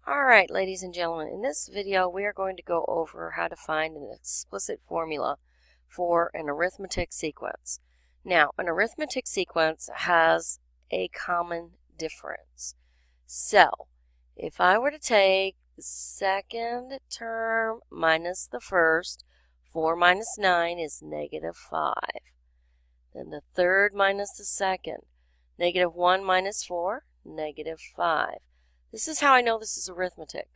Alright, ladies and gentlemen, in this video we are going to go over how to find an explicit formula for an arithmetic sequence. Now, an arithmetic sequence has a common difference. So, if I were to take the second term minus the first, 4 minus 9 is negative 5. Then the third minus the second, negative 1 minus 4, negative 5. This is how I know this is arithmetic,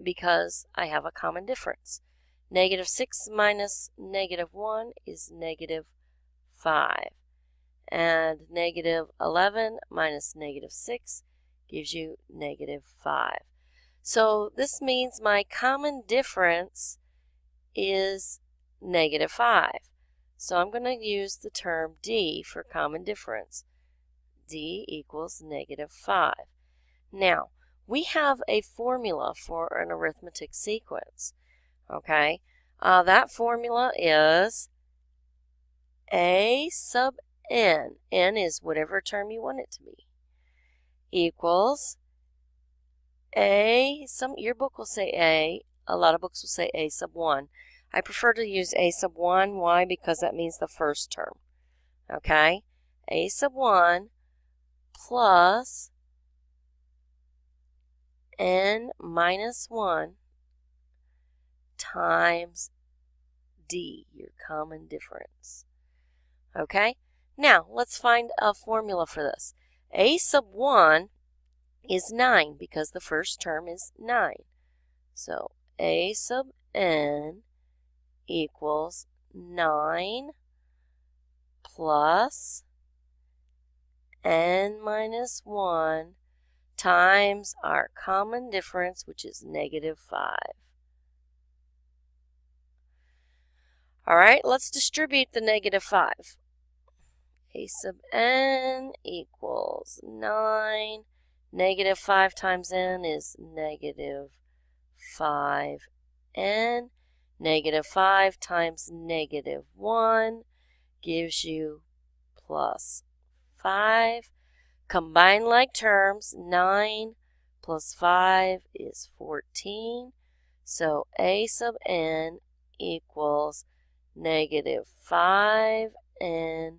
because I have a common difference. Negative 6 minus negative 1 is negative 5. And negative 11 minus negative 6 gives you negative 5. So this means my common difference is negative 5. So I'm going to use the term D for common difference. D equals negative 5. Now, we have a formula for an arithmetic sequence, okay? That formula is A sub n, n is whatever term you want it to be, equals A, your book will say a lot of books will say A sub 1. I prefer to use A sub 1, why? Because that means the first term, okay? A sub 1 plus n minus 1 times D, your common difference. Okay? Now, let's find a formula for this. A sub 1 is 9 because the first term is 9. So, A sub n equals 9 plus n minus 1 times our common difference, which is negative 5. All right, let's distribute the negative 5. A sub n equals 9. Negative 5 times n is negative 5n. Negative 5 times negative 1 gives you plus 5. Combine like terms, 9 plus 5 is 14. So A sub n equals negative 5n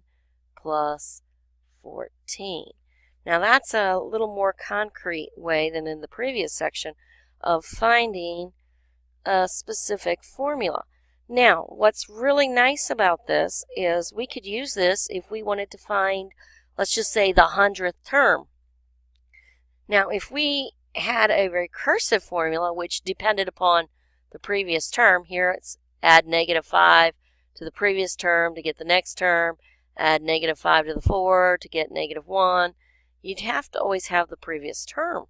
plus 14. Now that's a little more concrete way than in the previous section of finding a specific formula. Now, what's really nice about this is we could use this if we wanted to find, let's just say, the 100th term. Now, if we had a recursive formula which depended upon the previous term, here it's add negative 5 to the previous term to get the next term, add negative 5 to the 4 to get negative 1, you'd have to always have the previous term.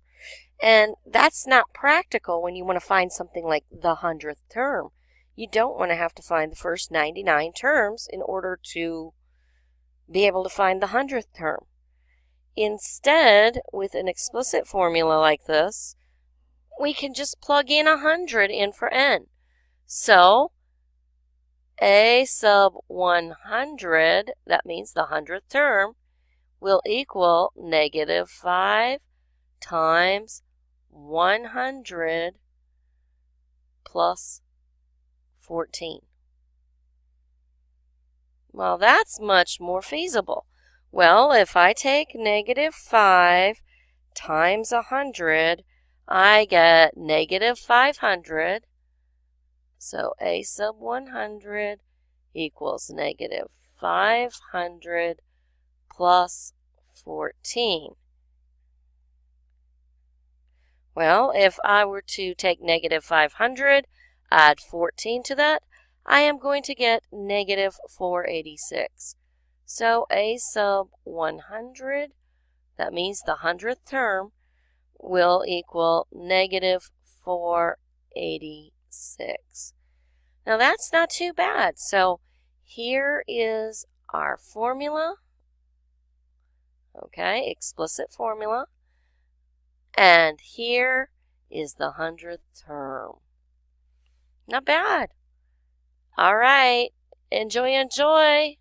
And that's not practical when you want to find something like the 100th term. You don't want to have to find the first 99 terms in order to be able to find the 100th term. Instead, with an explicit formula like this, we can just plug in 100 in for n. So, A sub 100, that means the 100th term, will equal negative 5 times 100 plus 14. Well, that's much more feasible. Well, if I take negative 5 times 100, I get negative 500. So A sub 100 equals negative 500 plus 14. Well, if I were to take negative 500, add 14 to that, I am going to get negative 486. So A sub 100, that means the 100th term, will equal negative 486. Now that's not too bad. So here is our formula. Okay, explicit formula. And here is the 100th term. Not bad. All right. Enjoy.